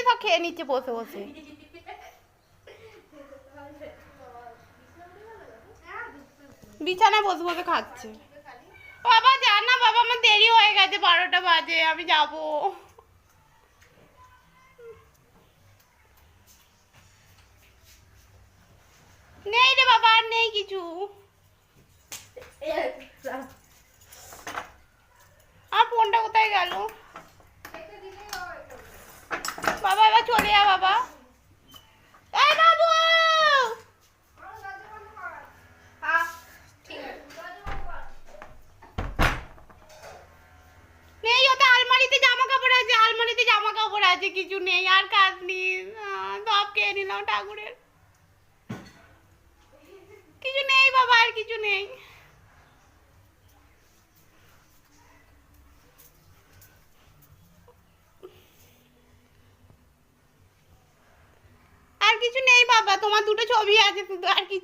সব খেয়ে নিচ্ছে বসে বসে। বিছানায় বসে বসে খাচ্ছে। বাবা যা না বাবা, আমার দেরি হয়ে গেছে, 12টা বাজে, আমি যাবো। নেই রে বাবা, আর নেই কিছু। আর ফোনটা কোথায় গেল বাবা? এবার চলে যা বাবা। এই বাবু, নেই, ওটা আলমারিতে জামা কাপড় আছে, আলমারিতে জামা কাপড় আছে, কিছু নেই আর কাজ নেই। সব খেয়ে নিলাম ঠাকুরের, কিছু নেই বাবা, আর কিছু নেই। আর কিছু নেই বাবা, তোমার দুটো ছবি আছে শুধু, আর কিছু